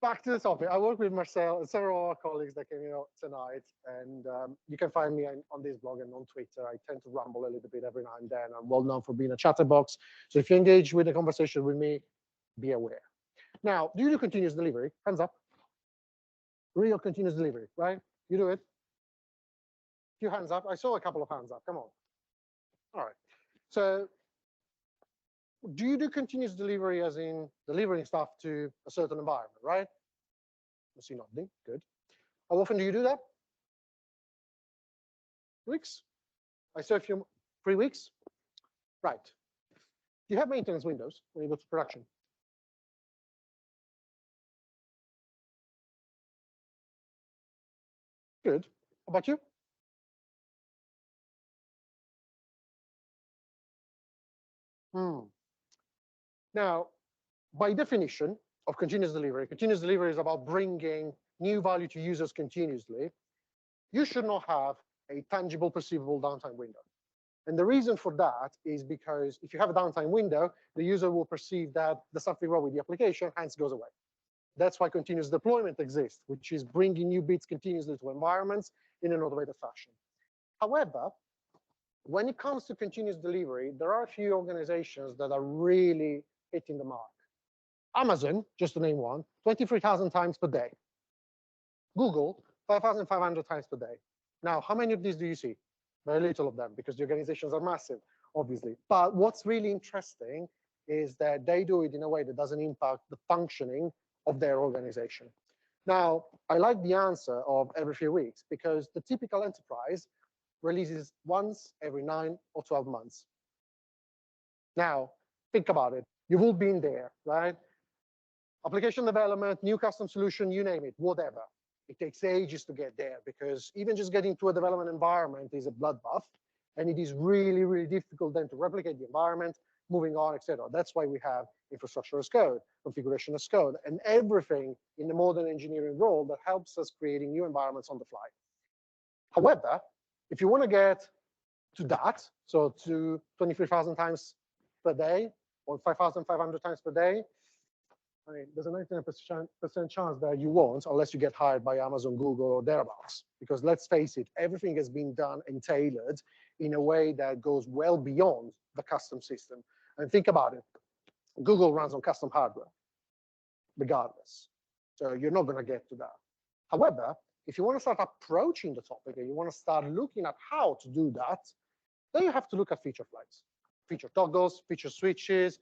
back to the topic. I work with Marcel and several of our colleagues that came here tonight, and you can find me on this blog and on Twitter. I tend to ramble a little bit every now and then. I'm well known for being a chatterbox. So if you engage with the conversation with me, be aware. Now, do you do continuous delivery? Hands up. Real continuous delivery, right? You do it? Few hands up. I saw a couple of hands up. Come on. All right. So do you do continuous delivery as in delivering stuff to a certain environment, right? I see nodding. Good. How often do you do that? Weeks? I saw a few, 3 weeks? Right. Do you have maintenance windows when you go to production? Good. How about you? Now, by definition of continuous delivery is about bringing new value to users continuously. You should not have a tangible, perceivable downtime window. And the reason for that is because if you have a downtime window, the user will perceive that there's something wrong with the application, hence goes away. That's why continuous deployment exists, which is bringing new bits continuously to environments in an automated fashion. However, when it comes to continuous delivery, there are a few organizations that are really hitting the mark. Amazon, just to name one, 23,000 times per day. Google, 5,500 times per day. Now, how many of these do you see? Very little of them, because the organizations are massive, obviously. But what's really interesting is that they do it in a way that doesn't impact the functioning of their organization. Now, I like the answer of every few weeks, because the typical enterprise releases once every 9 or 12 months. Now, think about it. You've all been there, right? Application development, new custom solution, you name it, whatever. It takes ages to get there, because even just getting to a development environment is a bloodbath, and it is really, really difficult then to replicate the environment, moving on, etc. That's why we have infrastructure as code, configuration as code, and everything in the modern engineering role that helps us creating new environments on the fly. However, if you want to get to that, so to 23,000 times per day or 5,500 times per day, I mean, there's a 99% chance that you won't, unless you get hired by Amazon, Google, or thereabouts. Because let's face it, everything has been done and tailored in a way that goes well beyond the custom system. And think about it. Google runs on custom hardware, regardless. So you're not going to get to that. However, if you want to start approaching the topic and you want to start looking at how to do that, then you have to look at feature flags, feature toggles, feature switches,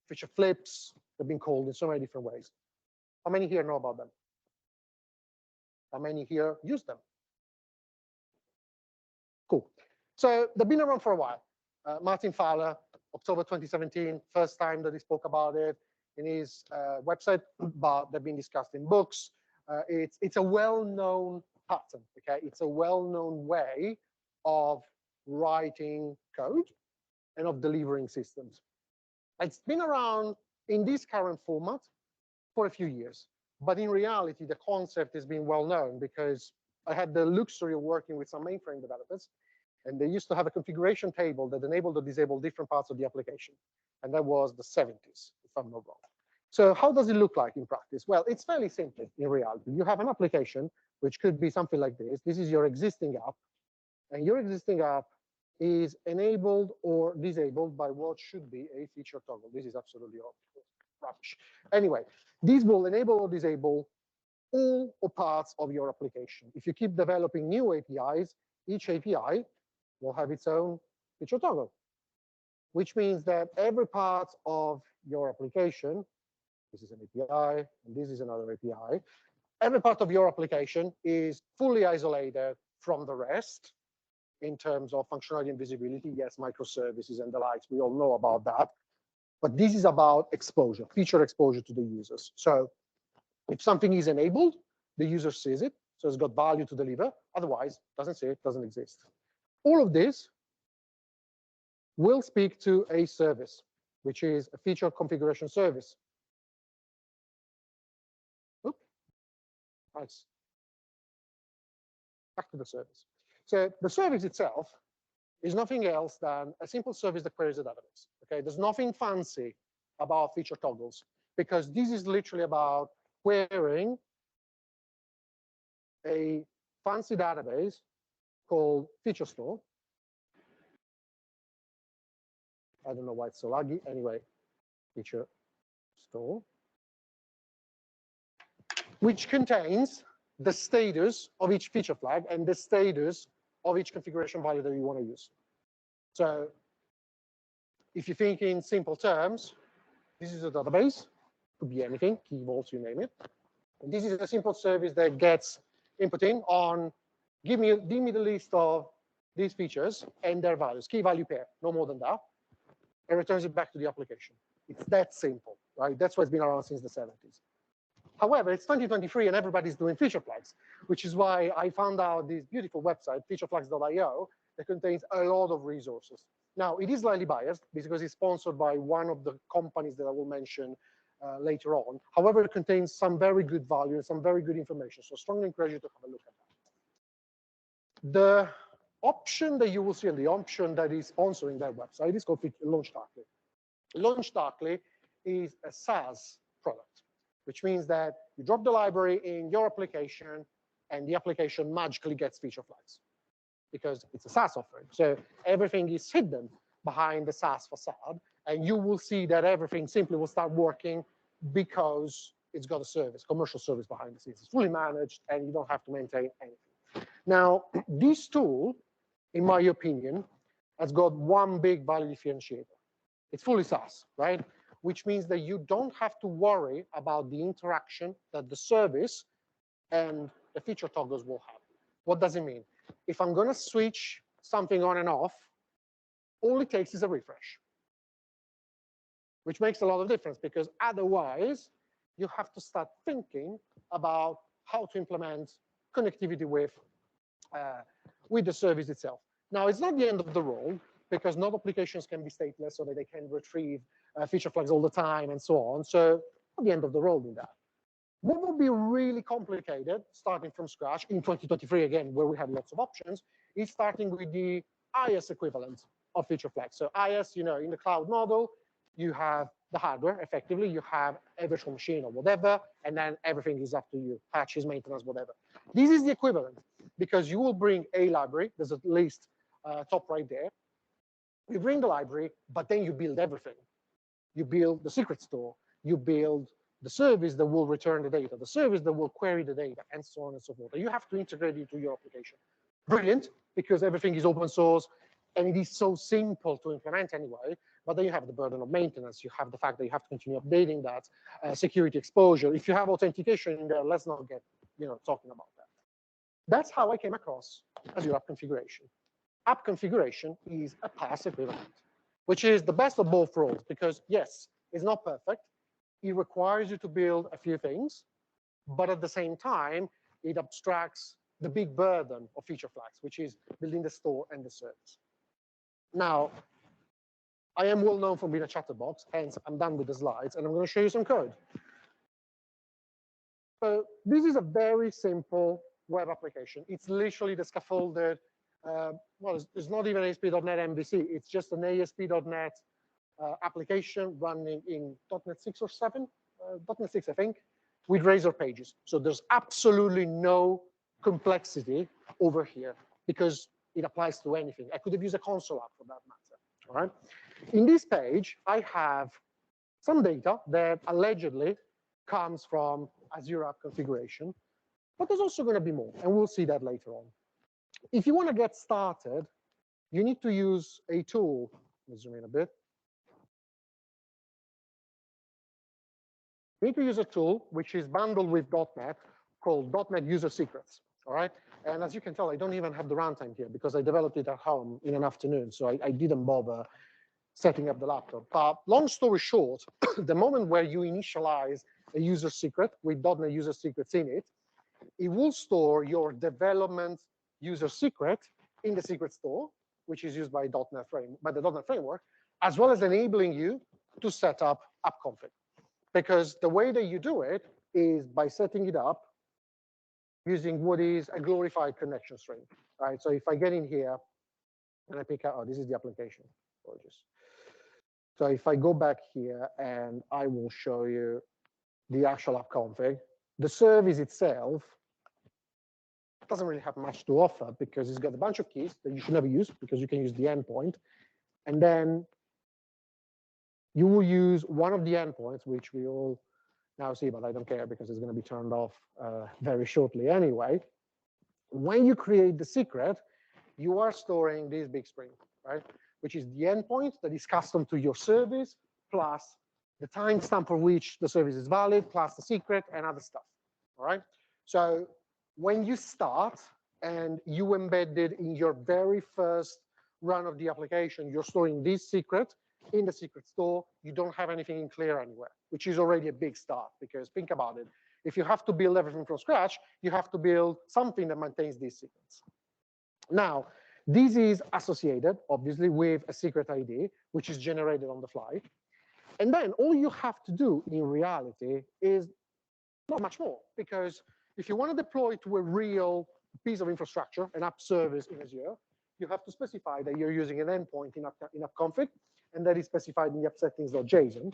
feature flips. They've been called in so many different ways. How many here know about them? How many here use them? Cool. So they've been around for a while. Martin Fowler, October 2017, first time that he spoke about it in his website, but they've been discussed in books. It's a well-known pattern, okay? It's a well-known way of writing code and of delivering systems. It's been around in this current format for a few years, but in reality, the concept has been well-known because I had the luxury of working with some mainframe developers, and they used to have a configuration table that enabled or disabled different parts of the application, and that was the 70s, if I'm not wrong. So how does it look like in practice? Well, it's fairly simple in reality. You have an application, which could be something like this. This is your existing app, and your existing app is enabled or disabled by what should be a feature toggle. This is absolutely rubbish. Anyway, these will enable or disable all or parts of your application. If you keep developing new APIs, each API will have its own feature toggle, which means that every part of your application, this is an API, and this is another API, every part of your application is fully isolated from the rest in terms of functionality and visibility. Yes, microservices and the likes, we all know about that. But this is about exposure, feature exposure to the users. So if something is enabled, the user sees it, so it's got value to deliver. Otherwise, doesn't see it, doesn't exist. All of this will speak to a service, which is a feature configuration service. Oops. Nice. Back to the service. So the service itself is nothing else than a simple service that queries a database. Okay, there's nothing fancy about feature toggles, because this is literally about querying a fancy database called Feature Store. I don't know why it's so laggy. Anyway, Feature Store, which contains the status of each feature flag and the status of each configuration value that you want to use. So if you think in simple terms, this is a database, could be anything, key vaults, you name it. And this is a simple service that gets input in on, give me the list of these features and their values, key value pair, no more than that, and returns it back to the application. It's that simple, right? That's why it's been around since the 70s. However, it's 2023 and everybody's doing feature flags, which is why I found out this beautiful website, featureflags.io, that contains a lot of resources. Now, it is slightly biased because it's sponsored by one of the companies that I will mention later on. However, it contains some very good value and some very good information. So I strongly encourage you to have a look at that. The option that you will see and the option that is sponsoring that website is called Launch Darkly. Launch Darkly is a SaaS product, which means that you drop the library in your application and the application magically gets feature flags because it's a SaaS offering. So everything is hidden behind the SaaS facade, and you will see that everything simply will start working because it's got a service, commercial service behind the scenes. It's fully managed, and you don't have to maintain anything. Now, this tool, in my opinion, has got one big value differentiator. It's fully SaaS, right? Which means that you don't have to worry about the interaction that the service and the feature toggles will have. What does it mean? If I'm going to switch something on and off, all it takes is a refresh, which makes a lot of difference because otherwise you have to start thinking about how to implement connectivity with the service itself. Now, it's not the end of the road because not applications can be stateless so that they can retrieve feature flags all the time and so on. So not the end of the road in that. What will be really complicated, starting from scratch in 2023 again, where we have lots of options, is starting with the IaaS equivalent of feature flags. So IaaS, in the cloud model, you have the hardware, effectively, you have a virtual machine or whatever, and then everything is up to you, patches, maintenance, whatever. This is the equivalent, because you will bring a library, there's at least top right there. You bring the library, but then you build everything. You build the secret store, you build the service that will return the data, the service that will query the data, and so on and so forth. And you have to integrate it into your application. Brilliant, because everything is open source, and it is so simple to implement anyway, but then you have the burden of maintenance. You have the fact that you have to continue updating that, security exposure. If you have authentication in there, let's not get talking about that. That's how I came across Azure App Configuration. App Configuration is a PaaS equivalent, which is the best of both worlds, because yes, it's not perfect. It requires you to build a few things, but at the same time, it abstracts the big burden of feature flags, which is building the store and the service. Now, I am well known for being a chatterbox, hence I'm done with the slides, and I'm going to show you some code. So this is a very simple web application. It's literally the scaffolded, well, it's not even ASP.NET MVC. It's just an ASP.NET application running in .NET 6 or 7, .NET 6, I think, with Razor pages. So there's absolutely no complexity over here because it applies to anything. I could have used a console app for that matter. All right. In this page, I have some data that allegedly comes from Azure App Configuration, but there's also going to be more, and we'll see that later on. If you want to get started, you need to use a tool. Let me zoom in a bit. You need to use a tool which is bundled with .NET called .NET User Secrets. All right. And as you can tell, I don't even have the runtime here because I developed it at home in an afternoon. So I didn't bother setting up the laptop. But long story short, the moment where you initialize a user secret with .NET User Secrets in it, it will store your development user secret in the secret store, which is used by the .NET framework, as well as enabling you to set up app config. Because the way that you do it is by setting it up using what is a glorified connection string, right? So if I get in here and I pick out, oh, this is the application. Gorgeous. So if I go back here and I will show you the actual app config, the service itself doesn't really have much to offer because it's got a bunch of keys that you should never use because you can use the endpoint. And then you will use one of the endpoints, which we all now see, but I don't care because it's going to be turned off very shortly anyway. When you create the secret, you are storing this big string, right? Which is the endpoint that is custom to your service, plus the timestamp for which the service is valid, plus the secret and other stuff, all right? So when you start and you embed it in your very first run of the application, you're storing this secret in the secret store. You don't have anything in clear anywhere, which is already a big start, because think about it. If you have to build everything from scratch, you have to build something that maintains these secrets. Now, this is associated, obviously, with a secret ID, which is generated on the fly. And then all you have to do in reality is not much more, because if you want to deploy to a real piece of infrastructure, an app service in Azure, you have to specify that you're using an endpoint in app config, and that is specified in the app settings.json.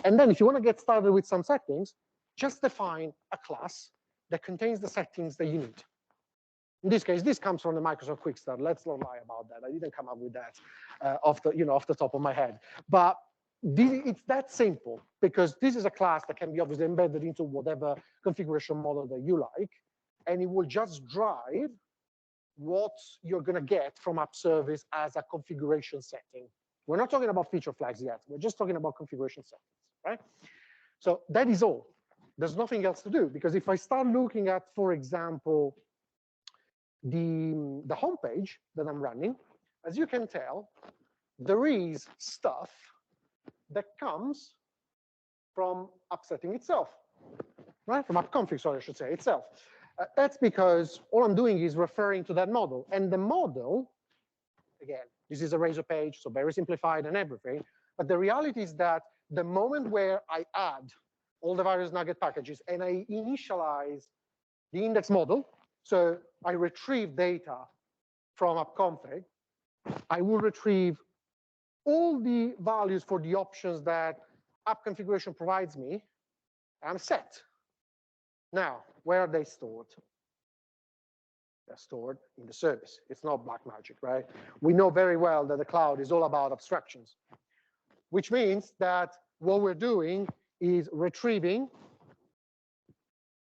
And then if you want to get started with some settings, just define a class that contains the settings that you need. In this case, this comes from the Microsoft Quick Start. Let's not lie about that. I didn't come up with that off the top of my head. But it's that simple, because this is a class that can be obviously embedded into whatever configuration model that you like, and it will just drive what you're going to get from app service as a configuration setting. We're not talking about feature flags yet. We're just talking about configuration settings, right? So that is all. There's nothing else to do, because if I start looking at, for example, the homepage that I'm running, as you can tell, there is stuff that comes from app setting itself, right? From app config, sorry, I should say, itself. That's because all I'm doing is referring to that model. And the model, again, this is a Razor page, so very simplified and everything. But the reality is that the moment where I add all the various Nugget packages and I initialize the index model, so I retrieve data from app config, I will retrieve all the values for the options that app configuration provides me, and I'm set. Now, where are they stored? They're stored in the service. It's not black magic, right? We know very well that the cloud is all about abstractions, which means that what we're doing is retrieving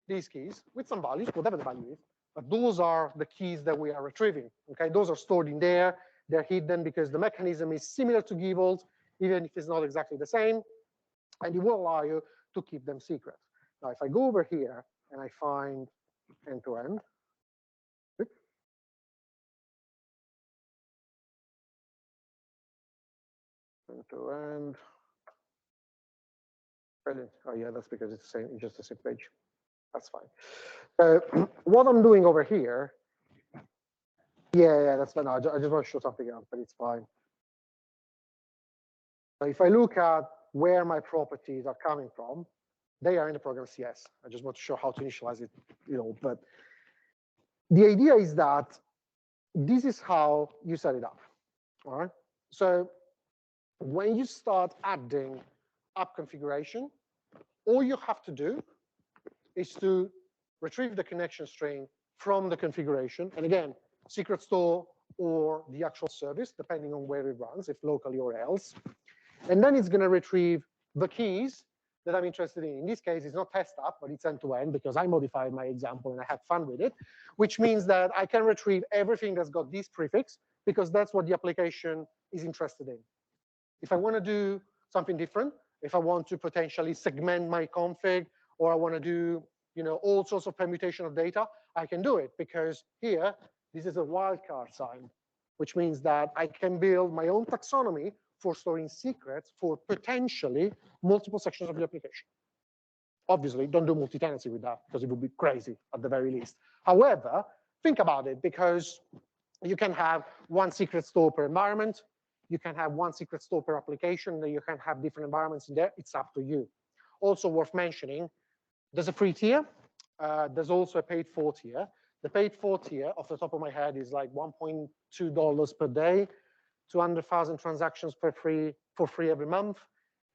these keys with some values, whatever the value is, but those are the keys that we are retrieving, okay? Those are stored in there. They're hidden because the mechanism is similar to Git vault, even if it's not exactly the same, and it will allow you to keep them secret. Now, if I go over here and I find end-to-end, end-to-end, brilliant. Oh yeah, that's because it's the same, it's just the same page. That's fine. What I'm doing over here, yeah, that's fine. No, I just want to show something else, but it's fine. So if I look at where my properties are coming from, they are in the program CS. I just want to show how to initialize it, but the idea is that this is how you set it up, all right? So when you start adding app configuration, all you have to do is to retrieve the connection string from the configuration. And again, secret store or the actual service, depending on where it runs, if locally or else. And then it's going to retrieve the keys that I'm interested in. In this case, it's not test app, but it's end-to-end because I modified my example and I had fun with it, which means that I can retrieve everything that's got this prefix because that's what the application is interested in. If I want to do something different, if I want to potentially segment my config, or I want to do all sorts of permutation of data, I can do it because here, this is a wildcard sign, which means that I can build my own taxonomy for storing secrets for potentially multiple sections of the application. Obviously, don't do multi-tenancy with that because it would be crazy at the very least. However, think about it, because you can have one secret store per environment. You can have one secret store per application. Then you can have different environments in there. It's up to you. Also worth mentioning, there's a free tier. There's also a paid for tier. The paid for tier, off the top of my head, is like $1.2 per day, 200,000 transactions for free every month.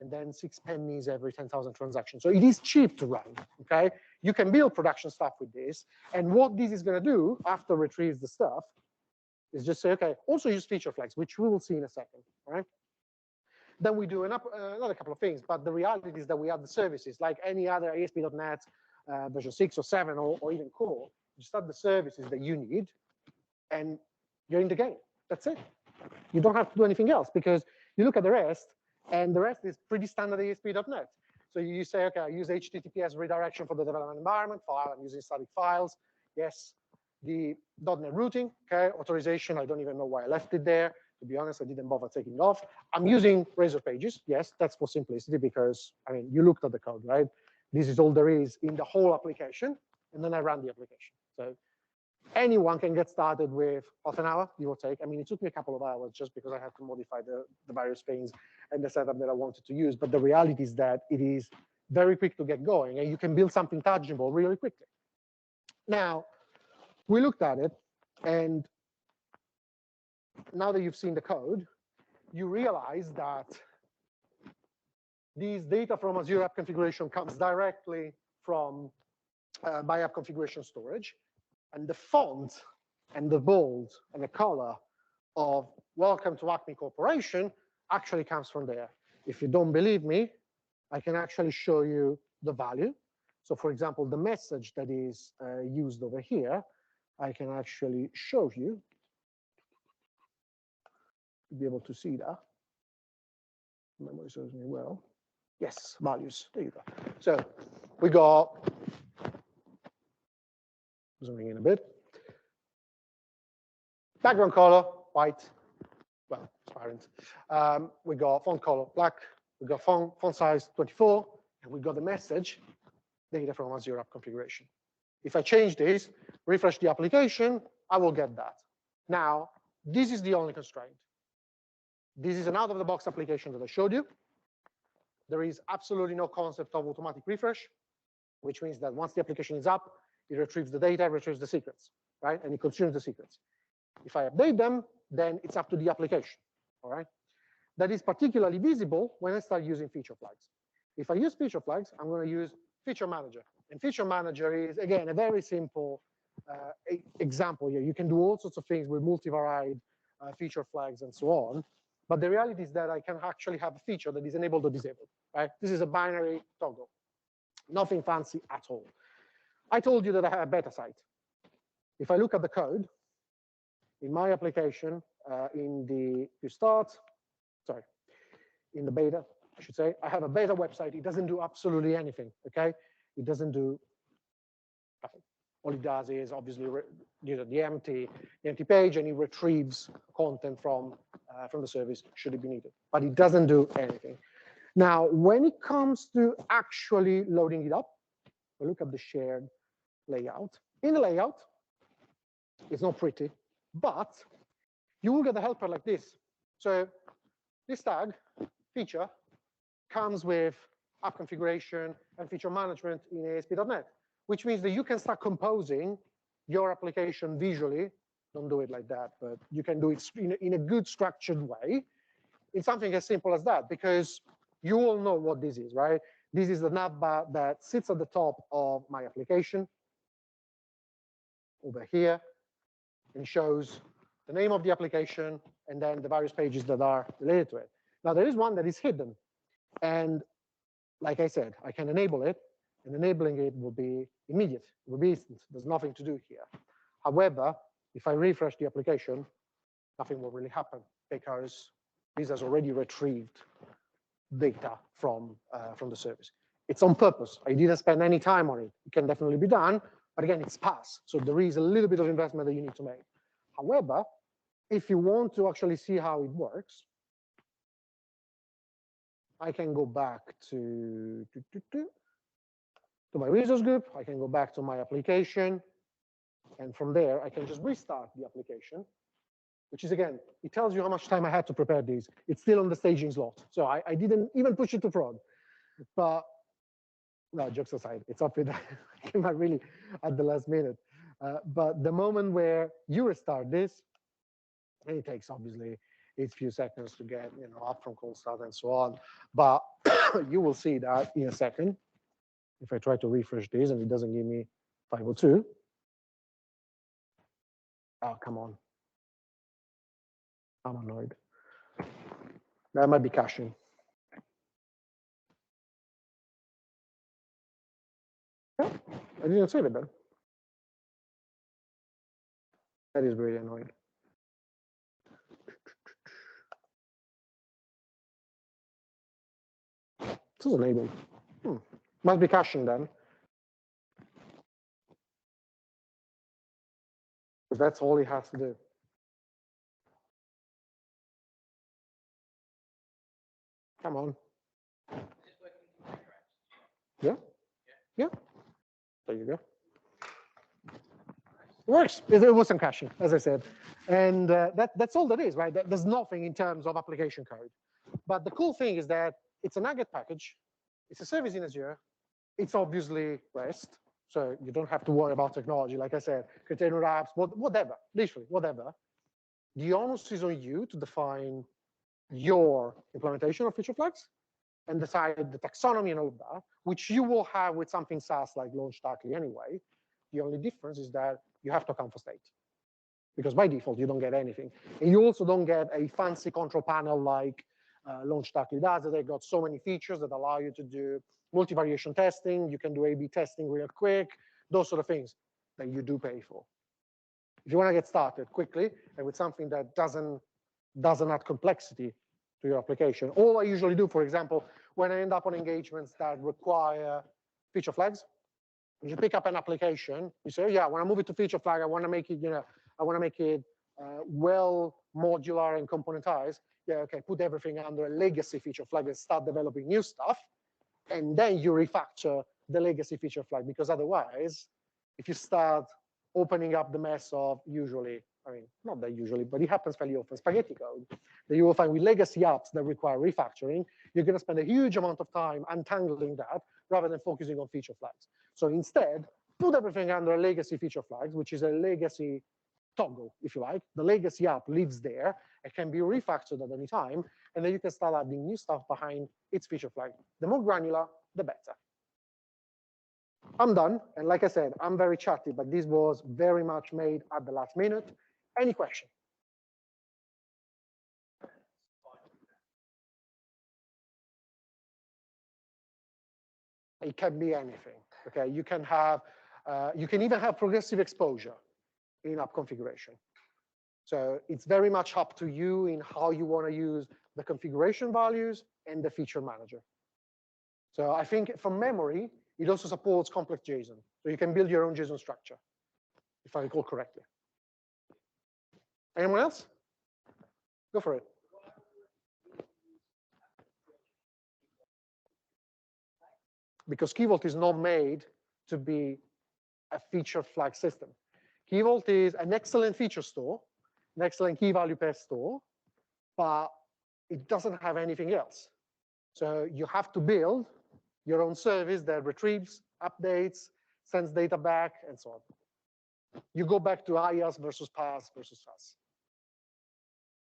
and then 6 pennies every 10,000 transactions. So it is cheap to run, okay? You can build production stuff with this. And what this is going to do after it retrieves the stuff is just say, okay, also use feature flags, which we will see in a second, right? Then we do another couple of things, but the reality is that we add the services like any other ASP.NET version 6 or 7 or even core. You start the services that you need, and you're in the game. That's it. You don't have to do anything else because you look at the rest, and the rest is pretty standard ASP.NET. So you say, okay, I use HTTPS redirection for the development environment file. I'm using static files. Yes, the .NET routing, okay, authorization. I don't even know why I left it there. To be honest, I didn't bother taking it off. I'm using Razor Pages. Yes, that's for simplicity because, I mean, you looked at the code, right? This is all there is in the whole application. And then I ran the application. So anyone can get started with half an hour, give or take. I mean, it took me a couple of hours just because I had to modify the various things and the setup that I wanted to use. But the reality is that it is very quick to get going, and you can build something tangible really quickly. Now, we looked at it, and now that you've seen the code, you realize that these data from Azure App Configuration comes directly from my app configuration storage. And the font and the bold and the color of welcome to Acme Corporation actually comes from there. If you don't believe me, I can actually show you the value. So for example, the message that is used over here, I can actually show you to be able to see that. Memory serves me well. Yes, values. There you go. So we got, zooming in a bit. Background color, white, well, transparent. We got font color, black. We got font size 24, and we got the message, data from Azure App Configuration. If I change this, refresh the application, I will get that. Now, this is the only constraint. This is an out-of-the-box application that I showed you. There is absolutely no concept of automatic refresh, which means that once the application is up, it retrieves the data, it retrieves the secrets, right? And it consumes the secrets. If I update them, then it's up to the application, all right? That is particularly visible when I start using feature flags. If I use feature flags, I'm going to use Feature Manager. And Feature Manager is, again, a very simple example here. You can do all sorts of things with multivariate feature flags and so on. But the reality is that I can actually have a feature that is enabled or disabled, right? This is a binary toggle. Nothing fancy at all. I told you that I have a beta site. If I look at the code, in my application, in the beta, I should say, I have a beta website. It doesn't do absolutely anything, okay? It doesn't do nothing. All it does is obviously the empty page, and it retrieves content from the service should it be needed. But it doesn't do anything. Now, when it comes to actually loading it up, we look at the shared layout. In the layout, it's not pretty, but you will get a helper like this. So this tag, feature, comes with app configuration and feature management in ASP.NET, which means that you can start composing your application visually. Don't do it like that, but you can do it in a good structured way in something as simple as that, because you all know what this is, right? This is the navbar that sits at the top of my application over here and shows the name of the application and then the various pages that are related to it. Now, there is one that is hidden. And like I said, I can enable it, and enabling it will be immediate. It will be instant. There's nothing to do here. However, if I refresh the application, nothing will really happen because this has already retrieved data from the service. It's on purpose. I didn't spend any time on it. It can definitely be done, but again, it's PaaS. So there is a little bit of investment that you need to make. However, if you want to actually see how it works, I can go back to my resource group. I can go back to my application. And from there, I can just restart the application, which is, again, it tells you how much time I had to prepare these. It's still on the staging slot. So I didn't even push it to prod. But no, jokes aside, it's up with that. I came out really at the last minute. But the moment where you restart this, and it takes, obviously, It's a few seconds to get up from cold start and so on. But you will see that in a second. If I try to refresh this and it doesn't give me 502. Oh, come on. I'm annoyed. That might be caching. Yeah, I didn't save it then. That is really annoying. This is enabled. Must be caching then. Because that's all he has to do. Come on. Yeah? Yeah. There you go. It works. It was some caching, as I said. And that's all that is, right? There's nothing in terms of application code. But the cool thing is that it's a NuGet package. It's a service in Azure. It's obviously REST. So you don't have to worry about technology. Like I said, container apps, whatever, literally, whatever. The onus is on you to define your implementation of feature flags and decide the taxonomy and all of that, which you will have with something SaaS like LaunchDarkly anyway. The only difference is that you have to account for state. Because by default, you don't get anything. And you also don't get a fancy control panel like LaunchDarkly does. They've got so many features that allow you to do multivariation testing. You can do A/B testing real quick, those sort of things that you do pay for. If you want to get started quickly and with something that doesn't add complexity to your application, all I usually do, for example, when I end up on engagements that require feature flags, you pick up an application, you say, yeah, when I move it to feature flag, I want to make it, I want to make it well modular and componentized. Yeah, okay, put everything under a legacy feature flag and start developing new stuff. And then you refactor the legacy feature flag, because otherwise, if you start opening up the mess of usually, I mean, not that usually, but it happens fairly often, spaghetti code, that you will find with legacy apps that require refactoring, you're going to spend a huge amount of time untangling that rather than focusing on feature flags. So instead, put everything under a legacy feature flags, which is a legacy toggle, if you like. The legacy app lives there. It can be refactored at any time. And then you can start adding new stuff behind its feature flag. The more granular, the better. I'm done. And like I said, I'm very chatty, but this was very much made at the last minute. Any question? It can be anything. Okay, you can have, you can even have progressive exposure in app configuration. So it's very much up to you in how you want to use the configuration values and the feature manager. So I think from memory, it also supports complex JSON. So you can build your own JSON structure, if I recall correctly. Anyone else? Go for it. Because Key Vault is not made to be a feature flag system. Key Vault is an excellent feature store, an excellent key value pair store, but it doesn't have anything else. So you have to build your own service that retrieves, updates, sends data back, and so on. You go back to IaaS versus PaaS versus SaaS.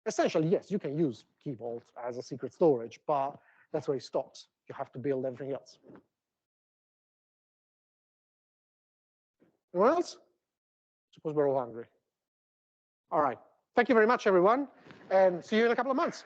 Essentially, yes, you can use Key Vault as a secret storage, but that's where it stops. You have to build everything else. Anyone else? Suppose we're all hungry. All right. Thank you very much, everyone, and see you in a couple of months.